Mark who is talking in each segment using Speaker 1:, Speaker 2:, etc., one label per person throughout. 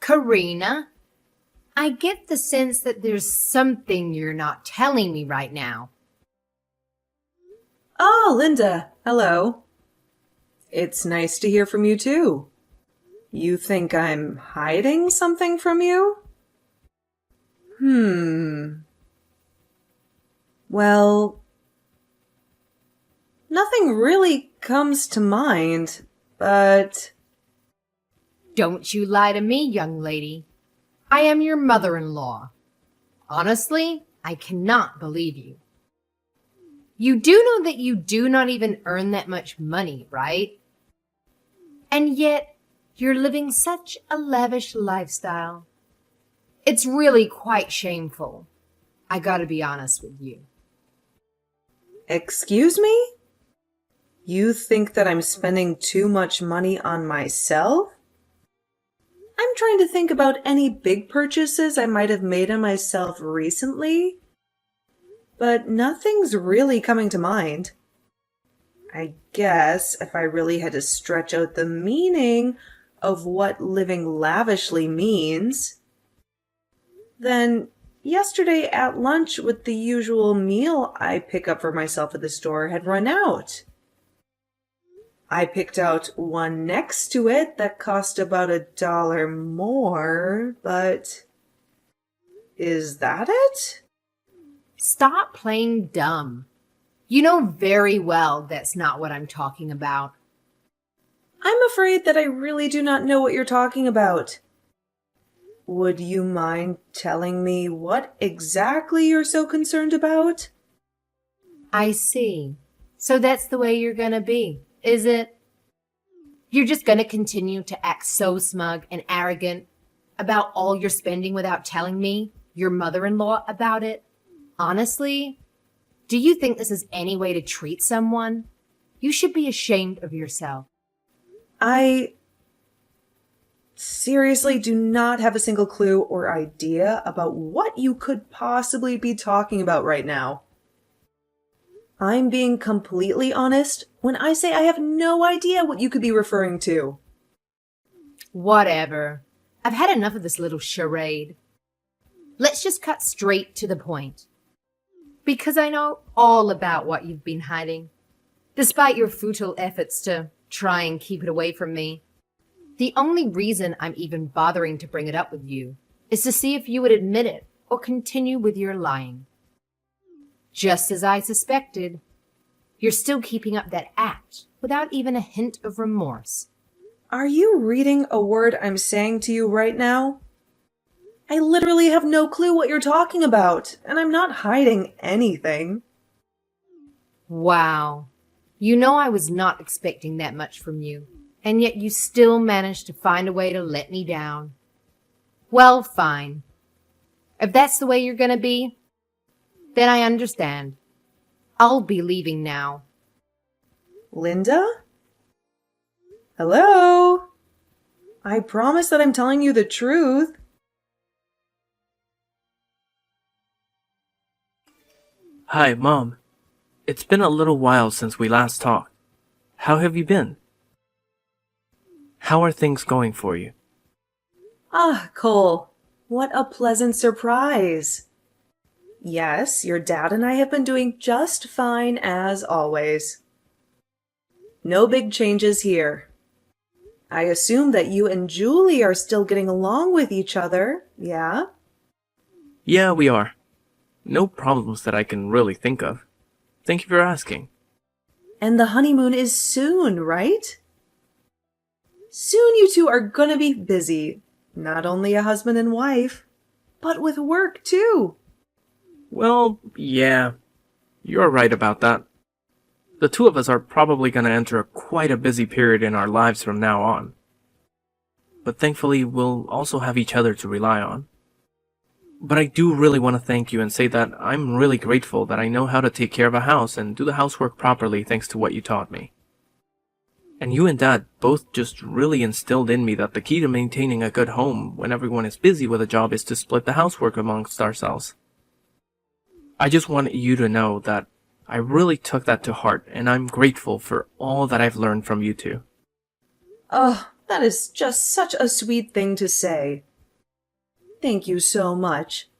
Speaker 1: Karina, I get the sense that there's something you're not telling me right now.
Speaker 2: Oh, Linda, hello. It's nice to hear from you too. You think I'm hiding something from you? Well, nothing really comes to mind, but...
Speaker 1: Don't you lie to me, young lady. I am your mother-in-law. Honestly, I cannot believe you. You do know that you do not even earn that much money, right? And yet, you're living such a lavish lifestyle. It's really quite shameful. I gotta be honest with you.
Speaker 2: Excuse me? You think that I'm spending too much money on myself? I'm trying to think about any big purchases I might have made on myself recently, but nothing's really coming to mind. I guess if I really had to stretch out the meaning of what living lavishly means, then yesterday at lunch with the usual meal I pick up for myself at the store had run out. I picked out one next to it that cost about $1 more, but is that it?
Speaker 1: Stop playing dumb. You know very well that's not what I'm talking about.
Speaker 2: I'm afraid that I really do not know what you're talking about. Would you mind telling me what exactly you're so concerned about?
Speaker 1: I see. So that's the way you're gonna be, is it? You're just gonna continue to act so smug and arrogant about all your spending without telling me, your mother-in-law, about it? Honestly, do you think this is any way to treat someone? You should be ashamed of yourself.
Speaker 2: I seriously do not have a single clue or idea about what you could possibly be talking about right now. I'm being completely honest when I say I have no idea what you could be referring to.
Speaker 1: Whatever. I've had enough of this little charade. Let's just cut straight to the point. Because I know all about what you've been hiding, despite your futile efforts to try and keep it away from me. The only reason I'm even bothering to bring it up with you is to see if you would admit it or continue with your lying. Just as I suspected, you're still keeping up that act without even a hint of remorse.
Speaker 2: Are you reading a word I'm saying to you right now? I literally have no clue what you're talking about, and I'm not hiding anything.
Speaker 1: Wow. You know I was not expecting that much from you, and yet you still managed to find a way to let me down. Well, fine. If that's the way you're gonna be, then I understand. I'll be leaving now.
Speaker 2: Linda? Hello? I promise that I'm telling you the truth.
Speaker 3: Hi, Mom. It's been a little while since we last talked. How have you been? How are things going for you?
Speaker 2: Ah, Cole, what a pleasant surprise. Yes, your dad and I have been doing just fine as always. No big changes here. I assume that you and Julie are still getting along with each other, yeah?
Speaker 3: Yeah, we are. No problems that I can really think of. Thank you for asking.
Speaker 2: And the honeymoon is soon, right? Soon you two are gonna be busy. Not only a husband and wife, but with work too.
Speaker 3: Well, yeah. You're right about that. The two of us are probably going to enter quite a busy period in our lives from now on. But thankfully, we'll also have each other to rely on. But I do really want to thank you and say that I'm really grateful that I know how to take care of a house and do the housework properly thanks to what you taught me. And you and Dad both just really instilled in me that the key to maintaining a good home when everyone is busy with a job is to split the housework amongst ourselves. I just want you to know that I really took that to heart, and I'm grateful for all that I've learned from you two.
Speaker 2: Oh, that is just such a sweet thing to say. Thank you so much.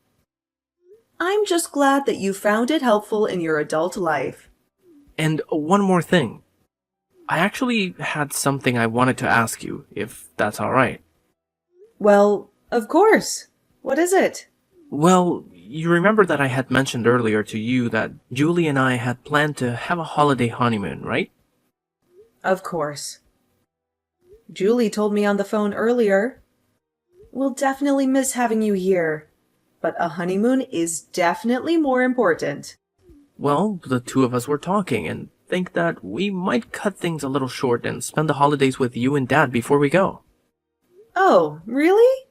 Speaker 2: I'm just glad that you found it helpful in your adult life.
Speaker 3: And one more thing. I actually had something I wanted to ask you, if that's alright.
Speaker 2: Well, of course. What is it?
Speaker 3: Well, you remember that I had mentioned earlier to you that Julie and I had planned to have a holiday honeymoon, right?
Speaker 2: Of course. Julie told me on the phone earlier. We'll definitely miss having you here, but a honeymoon is definitely more important.
Speaker 3: Well, the two of us were talking and think that we might cut things a little short and spend the holidays with you and Dad before we go.
Speaker 2: Oh, really?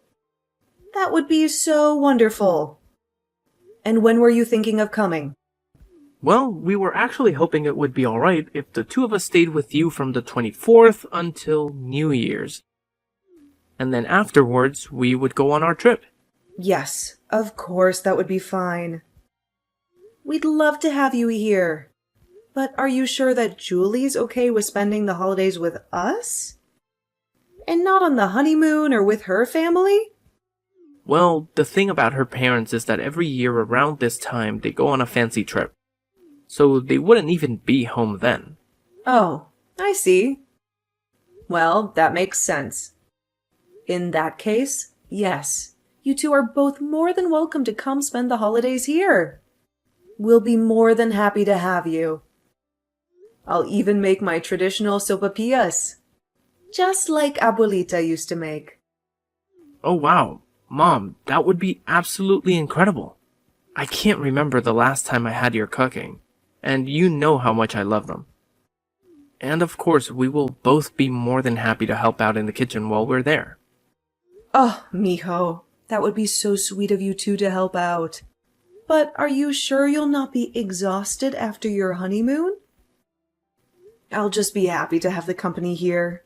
Speaker 2: That would be so wonderful. And when were you thinking of coming?
Speaker 3: Well, we were actually hoping it would be alright if the two of us stayed with you from the 24th until New Year's. And then afterwards, we would go on our trip.
Speaker 2: Yes, of course that would be fine. We'd love to have you here. But are you sure that Julie's okay with spending the holidays with us? And not on the honeymoon or with her family?
Speaker 3: Well, the thing about her parents is that every year around this time they go on a fancy trip. So they wouldn't even be home then.
Speaker 2: Oh, I see. Well, that makes sense. In that case, yes, you two are both more than welcome to come spend the holidays here. We'll be more than happy to have you. I'll even make my traditional sopapillas, just like Abuelita used to make.
Speaker 3: Oh wow, Mom, that would be absolutely incredible. I can't remember the last time I had your cooking, and you know how much I love them. And of course, we will both be more than happy to help out in the kitchen while we're there.
Speaker 2: Oh, mijo, that would be so sweet of you two to help out. But are you sure you'll not be exhausted after your honeymoon? I'll just be happy to have the company here.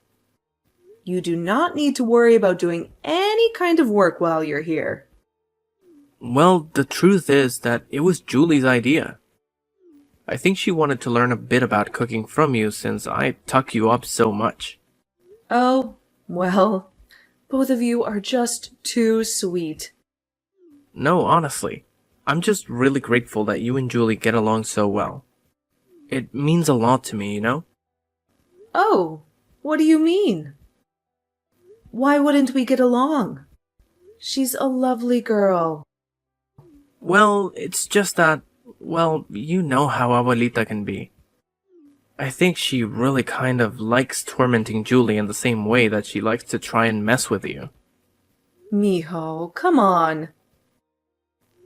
Speaker 2: You do not need to worry about doing any kind of work while you're here.
Speaker 3: Well, the truth is that it was Julie's idea. I think she wanted to learn a bit about cooking from you since I tuck you up so much.
Speaker 2: Oh, well, both of you are just too sweet.
Speaker 3: No, honestly, I'm just really grateful that you and Julie get along so well. It means a lot to me, you know?
Speaker 2: Oh, what do you mean? Why wouldn't we get along? She's a lovely girl.
Speaker 3: Well, it's just that, well, you know how Abuelita can be. I think she really kind of likes tormenting Julie in the same way that she likes to try and mess with you.
Speaker 2: Mijo, come on.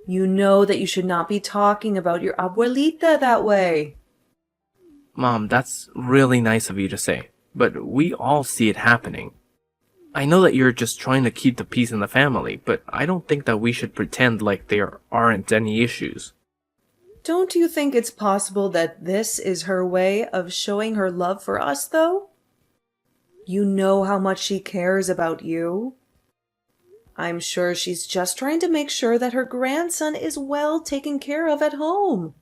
Speaker 2: You know that you should not be talking about your abuelita that way.
Speaker 3: Mom, that's really nice of you to say, but we all see it happening. I know that you're just trying to keep the peace in the family, but I don't think that we should pretend like there aren't any issues.
Speaker 2: Don't you think it's possible that this is her way of showing her love for us, though? You know how much she cares about you. I'm sure she's just trying to make sure that her grandson is well taken care of at home.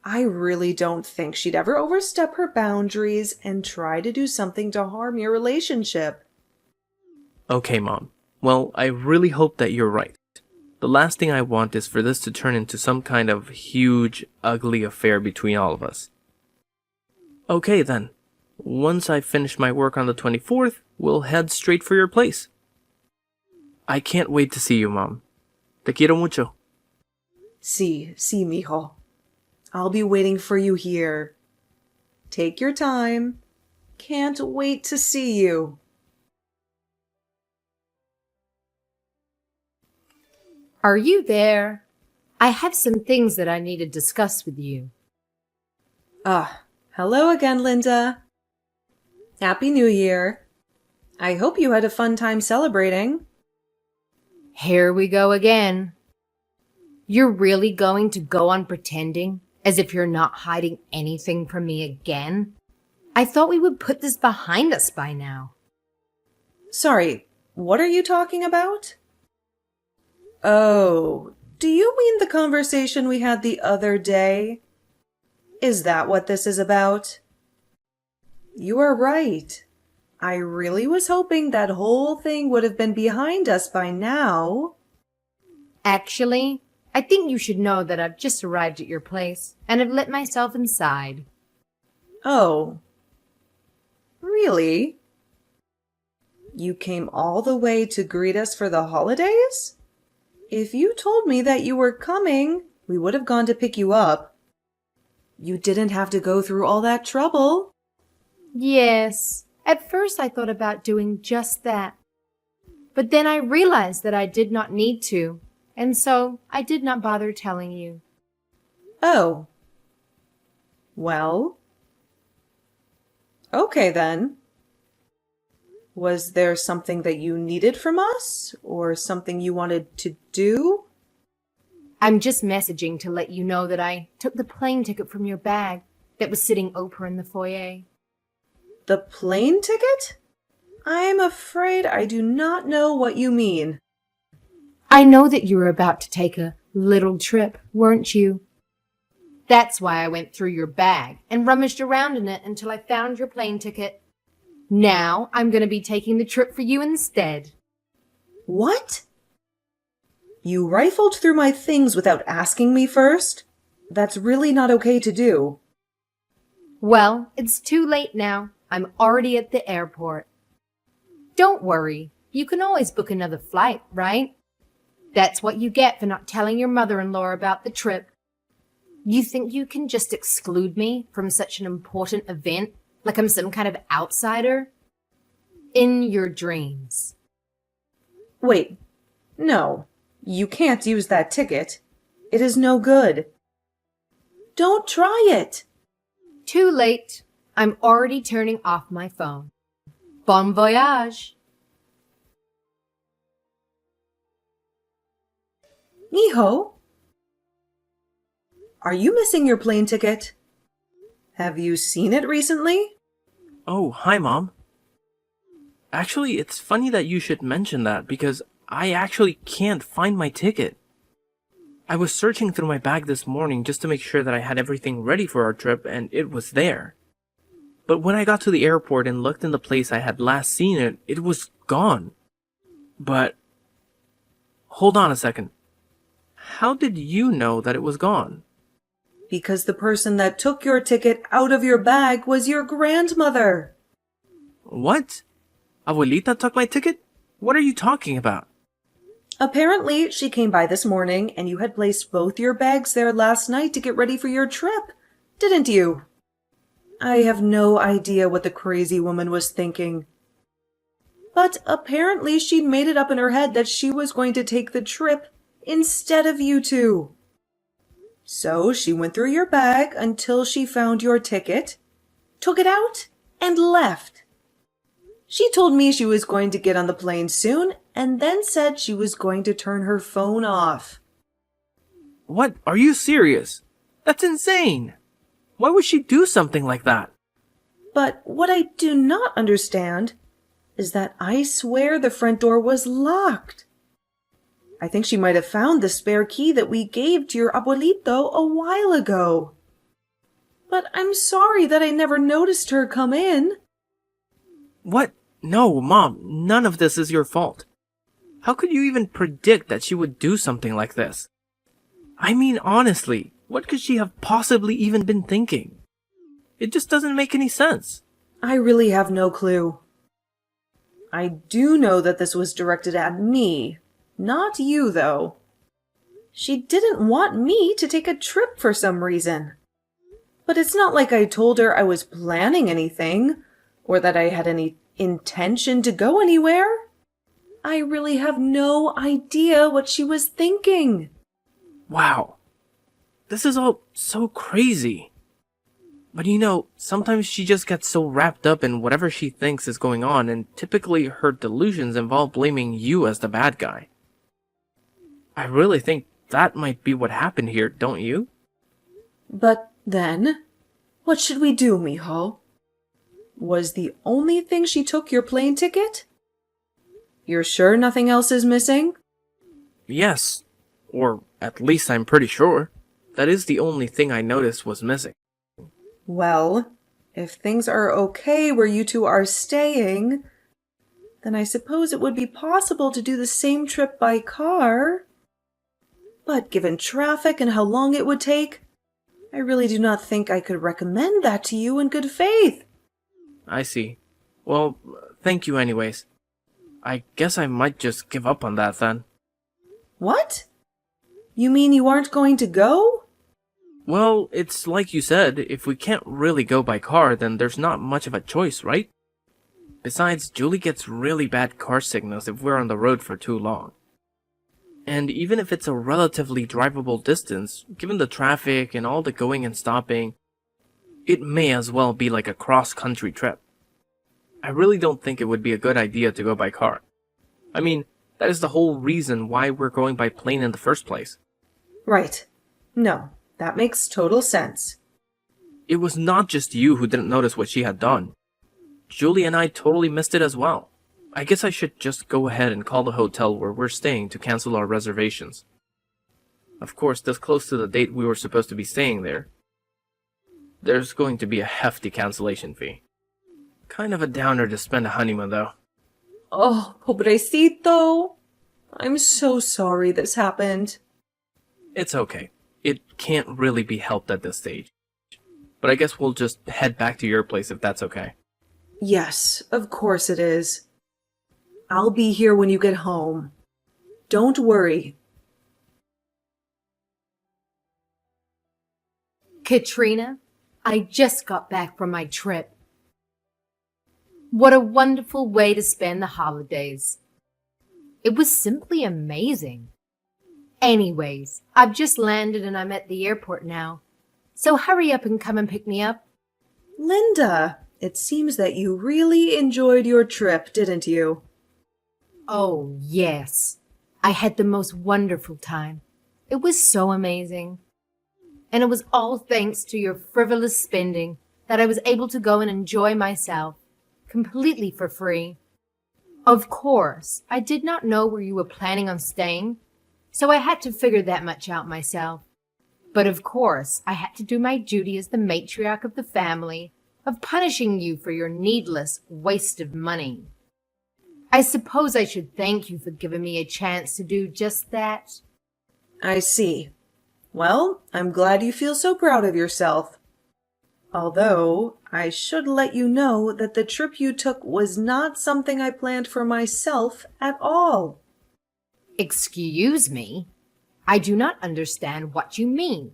Speaker 2: I really don't think she'd ever overstep her boundaries and try to do something to harm your relationship.
Speaker 3: Okay, Mom. Well, I really hope that you're right. The last thing I want is for this to turn into some kind of huge, ugly affair between all of us. Okay, then. Once I finish my work on the 24th, we'll head straight for your place. I can't wait to see you, Mom. Te quiero mucho.
Speaker 2: Sí, mijo. I'll be waiting for you here. Take your time. Can't wait to see you.
Speaker 1: Are you there? I have some things that I need to discuss with you.
Speaker 2: Hello again, Linda. Happy New Year. I hope you had a fun time celebrating.
Speaker 1: Here we go again. You're really going to go on pretending as if you're not hiding anything from me again? I thought we would put this behind us by now.
Speaker 2: Sorry, what are you talking about? Oh, do you mean the conversation we had the other day? Is that what this is about? You are right. I really was hoping that whole thing would have been behind us by now.
Speaker 1: Actually, I think you should know that I've just arrived at your place and have let myself inside.
Speaker 2: Oh. Really? You came all the way to greet us for the holidays? If you told me that you were coming, we would have gone to pick you up. You didn't have to go through all that trouble.
Speaker 1: Yes, at first I thought about doing just that. But then I realized that I did not need to, and so I did not bother telling you.
Speaker 2: Oh. Well. Okay then. Was there something that you needed from us, or something you wanted to do?
Speaker 1: I'm just messaging to let you know that I took the plane ticket from your bag that was sitting open in the foyer.
Speaker 2: The plane ticket? I'm afraid I do not know what you mean.
Speaker 1: I know that you were about to take a little trip, weren't you? That's why I went through your bag and rummaged around in it until I found your plane ticket. Now I'm going to be taking the trip for you instead.
Speaker 2: What? You rifled through my things without asking me first? That's really not okay to do.
Speaker 1: Well, it's too late now. I'm already at the airport. Don't worry. You can always book another flight, right? That's what you get for not telling your mother-in-law about the trip. You think you can just exclude me from such an important event like I'm some kind of outsider? In your dreams.
Speaker 2: Wait. No. You can't use that ticket. It is no good. Don't try it.
Speaker 1: Too late. I'm already turning off my phone. Bon voyage.
Speaker 2: Miho? Are you missing your plane ticket? Have you seen it recently?
Speaker 3: Oh, hi, Mom. Actually, it's funny that you should mention that because I actually can't find my ticket. I was searching through my bag this morning just to make sure that I had everything ready for our trip and it was there. But when I got to the airport and looked in the place I had last seen it, it was gone. But hold on a second. How did you know that it was gone?
Speaker 2: Because the person that took your ticket out of your bag was your grandmother.
Speaker 3: What? Abuelita took my ticket? What are you talking about?
Speaker 2: Apparently, she came by this morning and you had placed both your bags there last night to get ready for your trip, didn't you? I have no idea what the crazy woman was thinking. But apparently she'd made it up in her head that she was going to take the trip instead of you two. So she went through your bag until she found your ticket, took it out, and left. She told me she was going to get on the plane soon, and then said she was going to turn her phone off.
Speaker 3: What? Are you serious? That's insane! Why would she do something like that?
Speaker 2: But what I do not understand is that I swear the front door was locked. I think she might have found the spare key that we gave to your abuelito a while ago. But I'm sorry that I never noticed her come in.
Speaker 3: What? No, Mom, none of this is your fault. How could you even predict that she would do something like this? I mean, honestly, what could she have possibly even been thinking? It just doesn't make any sense.
Speaker 2: I really have no clue. I do know that this was directed at me, not you, though. She didn't want me to take a trip for some reason. But it's not like I told her I was planning anything, or that I had any intention to go anywhere. I really have no idea what she was thinking.
Speaker 3: Wow. This is all so crazy. But you know, sometimes she just gets so wrapped up in whatever she thinks is going on, and typically her delusions involve blaming you as the bad guy. I really think that might be what happened here, don't you?
Speaker 2: But then, what should we do, Miho? Was the only thing she took your plane ticket? You're sure nothing else is missing?
Speaker 3: Yes. Or at least I'm pretty sure. That is the only thing I noticed was missing.
Speaker 2: Well, If things are okay where you two are staying, then I suppose it would be possible to do the same trip by car. But given traffic and how long it would take, I really do not think I could recommend that to you in good faith.
Speaker 3: I see. Well, thank you anyways. I guess I might just give up on that then.
Speaker 2: What? You mean you aren't going to go?
Speaker 3: Well, it's like you said, if we can't really go by car, then there's not much of a choice, right? Besides, Julie gets really bad car signals if we're on the road for too long. And even if it's a relatively drivable distance, given the traffic and all the going and stopping, it may as well be like a cross-country trip. I really don't think it would be a good idea to go by car. I mean, that is the whole reason why we're going by plane in the first place.
Speaker 2: Right. No, that makes total sense.
Speaker 3: It was not just you who didn't notice what she had done. Julie and I totally missed it as well. I guess I should just go ahead and call the hotel where we're staying to cancel our reservations. Of course, this close to the date we were supposed to be staying there, there's going to be a hefty cancellation fee. Kind of a downer to spend a honeymoon, though.
Speaker 2: Oh, pobrecito. I'm so sorry this happened.
Speaker 3: It's okay. It can't really be helped at this stage. But I guess we'll just head back to your place if that's okay.
Speaker 2: Yes, of course it is. I'll be here when you get home. Don't worry.
Speaker 1: Katrina, I just got back from my trip. What a wonderful way to spend the holidays. It was simply amazing. Anyways, I've just landed and I'm at the airport now. So hurry up and come and pick me up.
Speaker 2: Linda, it seems that you really enjoyed your trip, didn't you?
Speaker 1: Oh, yes. I had the most wonderful time. It was so amazing. And it was all thanks to your frivolous spending that I was able to go and enjoy myself completely for free. Of course, I did not know where you were planning on staying, so I had to figure that much out myself. But of course, I had to do my duty as the matriarch of the family of punishing you for your needless waste of money. I suppose I should thank you for giving me a chance to do just that.
Speaker 2: I see. Well, I'm glad you feel so proud of yourself. Although, I should let you know that the trip you took was not something I planned for myself at all.
Speaker 1: Excuse me? I do not understand what you mean.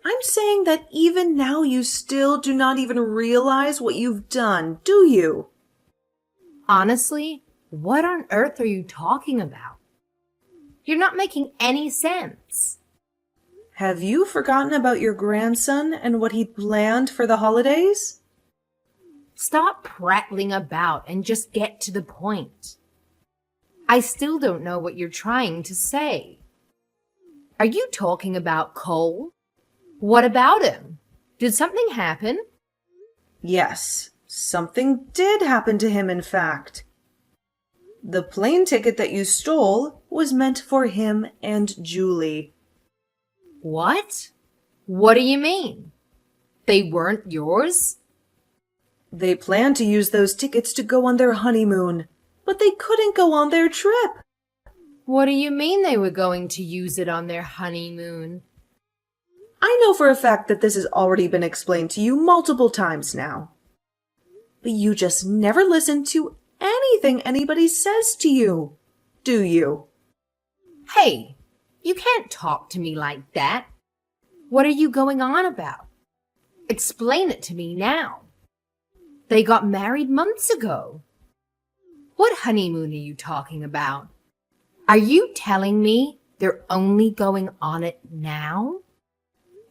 Speaker 2: I'm saying that even now you still do not even realize what you've done, do you?
Speaker 1: Honestly, what on earth are you talking about? You're not making any sense.
Speaker 2: Have you forgotten about your grandson and what he planned for the holidays?
Speaker 1: Stop prattling about and just get to the point. I still don't know what you're trying to say. Are you talking about Cole? What about him? Did something happen?
Speaker 2: Yes, something did happen to him, in fact. The plane ticket that you stole was meant for him and Julie.
Speaker 1: What? What do you mean? They weren't yours?
Speaker 2: They planned to use those tickets to go on their honeymoon, but they couldn't go on their trip.
Speaker 1: What do you mean they were going to use it on their honeymoon?
Speaker 2: I know for a fact that this has already been explained to you multiple times now. But you just never listen to anything anybody says to you, do you?
Speaker 1: Hey, you can't talk to me like that. What are you going on about? Explain it to me now. They got married months ago. What honeymoon are you talking about? Are you telling me they're only going on it now?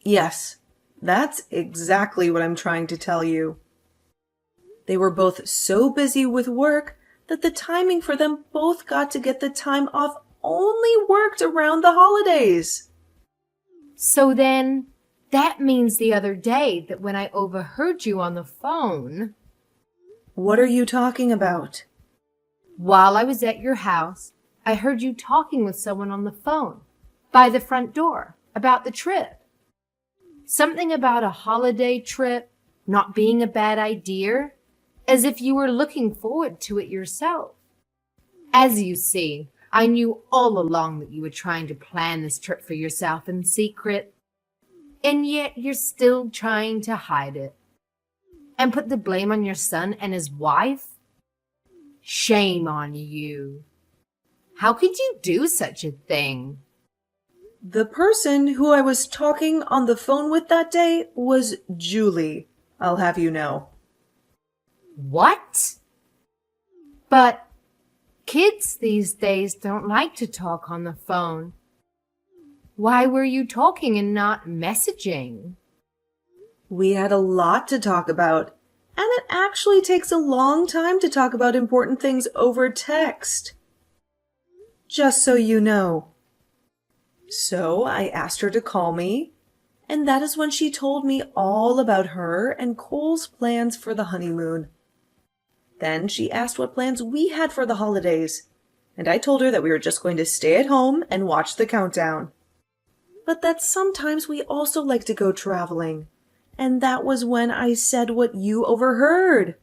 Speaker 2: Yes, that's exactly what I'm trying to tell you. They were both so busy with work that the timing for them both got to get the time off only worked around the holidays.
Speaker 1: So then, that means the other day that when I overheard you on the phone,
Speaker 2: What are you talking about?
Speaker 1: while I was at your house, I heard you talking with someone on the phone by the front door about the trip. Something about a holiday trip not being a bad idea, as if you were looking forward to it yourself. As you see, I knew all along that you were trying to plan this trip for yourself in secret, and yet you're still trying to hide it and put the blame on your son and his wife? Shame on you. How could you do such a thing?
Speaker 2: The person who I was talking on the phone with that day was Julie, I'll have you know.
Speaker 1: What? But kids these days don't like to talk on the phone. Why were you talking and not messaging?
Speaker 2: We had a lot to talk about, and it actually takes a long time to talk about important things over text. Just so you know. So I asked her to call me, and that is when she told me all about her and Cole's plans for the honeymoon. Then she asked what plans we had for the holidays, and I told her that we were just going to stay at home and watch the countdown. But that sometimes we also like to go traveling, and that was when I said what you overheard.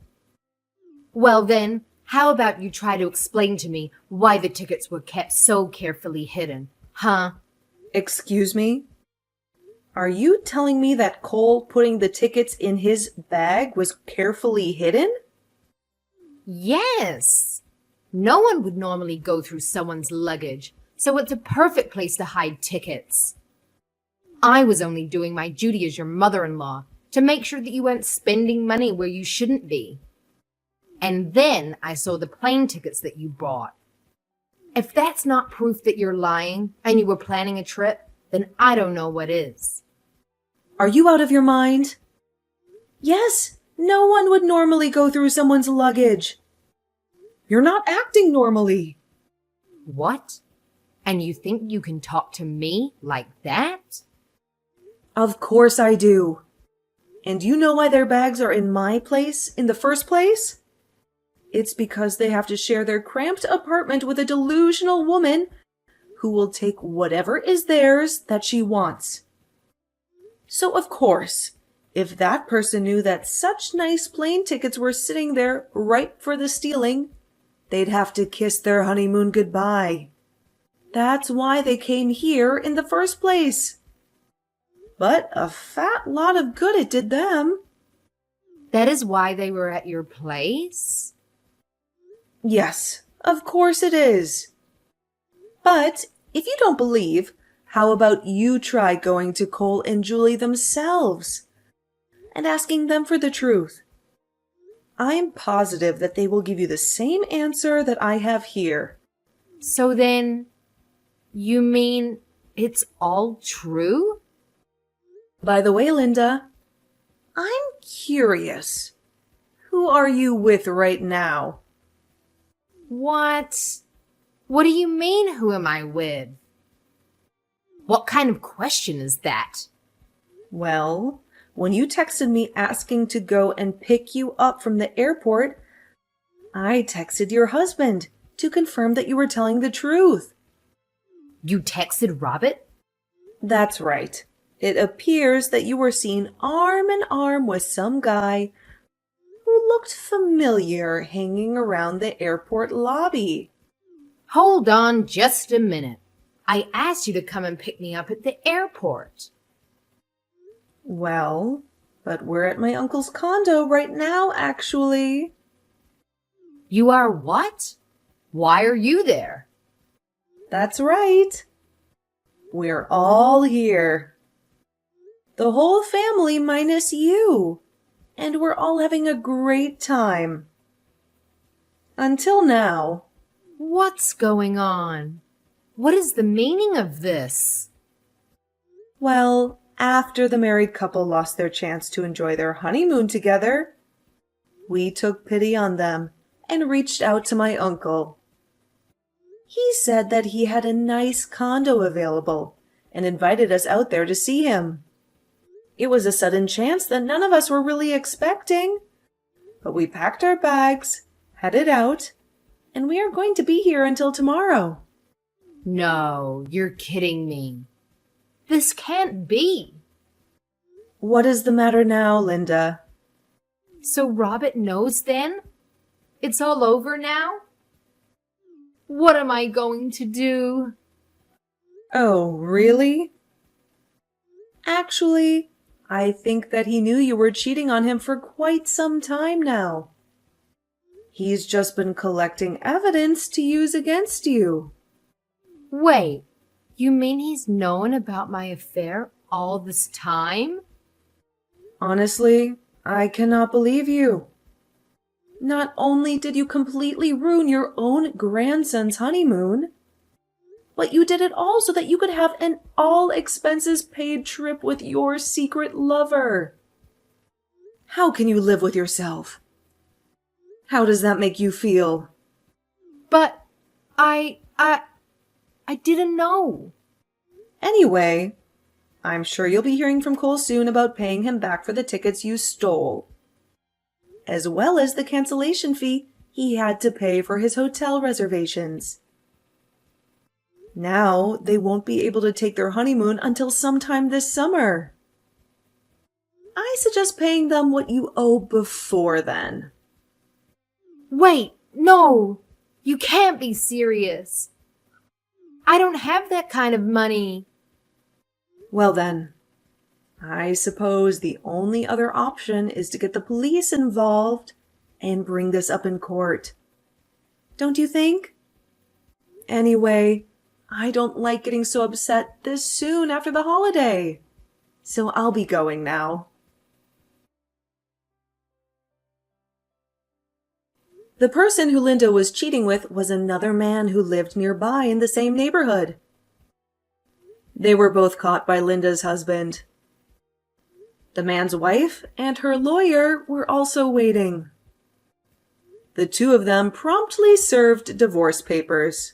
Speaker 1: Well then, how about you try to explain to me why the tickets were kept so carefully hidden, huh?
Speaker 2: Excuse me? Are you telling me that Cole putting the tickets in his bag was carefully hidden?
Speaker 1: Yes. No one would normally go through someone's luggage, so it's a perfect place to hide tickets. I was only doing my duty as your mother-in-law to make sure that you weren't spending money where you shouldn't be. And then I saw the plane tickets that you bought. If that's not proof that you're lying and you were planning a trip, then I don't know what is.
Speaker 2: Are you out of your mind? Yes, no one would normally go through someone's luggage. You're not acting normally.
Speaker 1: What? And you think you can talk to me like that?
Speaker 2: Of course I do. And you know why their bags are in my place in the first place? It's because they have to share their cramped apartment with a delusional woman who will take whatever is theirs that she wants. So of course, if that person knew that such nice plane tickets were sitting there ripe for the stealing, they'd have to kiss their honeymoon goodbye. That's why they came here in the first place. But a fat lot of good it did them.
Speaker 1: That is why they were at your place?
Speaker 2: Yes, of course it is. But if you don't believe, how about you try going to Cole and Julie themselves and asking them for the truth? I'm positive that they will give you the same answer that I have here.
Speaker 1: So then, you mean it's all true?
Speaker 2: By the way, Linda, I'm curious. Who are you with right now?
Speaker 1: What? What do you mean, who am I with? What kind of question is that?
Speaker 2: Well, when you texted me asking to go and pick you up from the airport, I texted your husband to confirm that you were telling the truth.
Speaker 1: You texted Robert?
Speaker 2: That's right. It appears that you were seen arm in arm with some guy who looked familiar hanging around the airport lobby.
Speaker 1: Hold on just a minute. I asked you to come and pick me up at the airport.
Speaker 2: Well, but we're at my uncle's condo right now, actually.
Speaker 1: You are what? Why are you there?
Speaker 2: That's right. We're all here. The whole family minus you. And we're all having a great time. Until now.
Speaker 1: What's going on? What is the meaning of this?
Speaker 2: Well, after the married couple lost their chance to enjoy their honeymoon together, we took pity on them and reached out to my uncle. He said that he had a nice condo available and invited us out there to see him. It was a sudden chance that none of us were really expecting, but we packed our bags, headed out, and we are going to be here until tomorrow.
Speaker 1: No, you're kidding me. This can't be.
Speaker 2: What is the matter now, Linda?
Speaker 1: So Robert knows then? It's all over now? What am I going to do?
Speaker 2: Oh, really? Actually, I think that he knew you were cheating on him for quite some time now. He's just been collecting evidence to use against you.
Speaker 1: Wait, you mean he's known about my affair all this time?
Speaker 2: Honestly, I cannot believe you. Not only did you completely ruin your own grandson's honeymoon, but you did it all so that you could have an all-expenses-paid trip with your secret lover. How can you live with yourself? How does that make you feel?
Speaker 1: But I didn't know.
Speaker 2: Anyway, I'm sure you'll be hearing from Cole soon about paying him back for the tickets you stole, as well as the cancellation fee he had to pay for his hotel reservations. Now they won't be able to take their honeymoon until sometime this summer. I suggest paying them what you owe before then.
Speaker 1: Wait, no, you can't be serious. I don't have that kind of money.
Speaker 2: Well then, I suppose the only other option is to get the police involved and bring this up in court. Don't you think? Anyway, I don't like getting so upset this soon after the holiday. So I'll be going now. The person who Linda was cheating with was another man who lived nearby in the same neighborhood. They were both caught by Linda's husband. The man's wife and her lawyer were also waiting. The two of them promptly served divorce papers.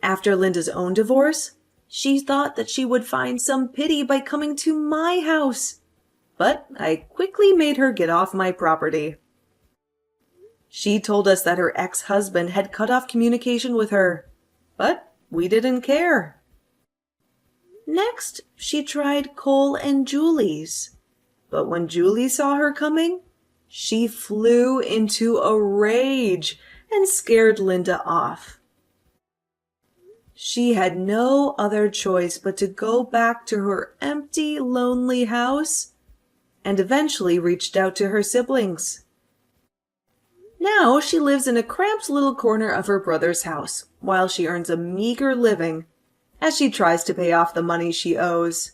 Speaker 2: After Linda's own divorce, she thought that she would find some pity by coming to my house, but I quickly made her get off my property. She told us that her ex-husband had cut off communication with her, but we didn't care. Next, she tried Cole and Julie's, but when Julie saw her coming, she flew into a rage and scared Linda off. She had no other choice but to go back to her empty, lonely house and eventually reached out to her siblings. Now she lives in a cramped little corner of her brother's house while she earns a meager living as she tries to pay off the money she owes.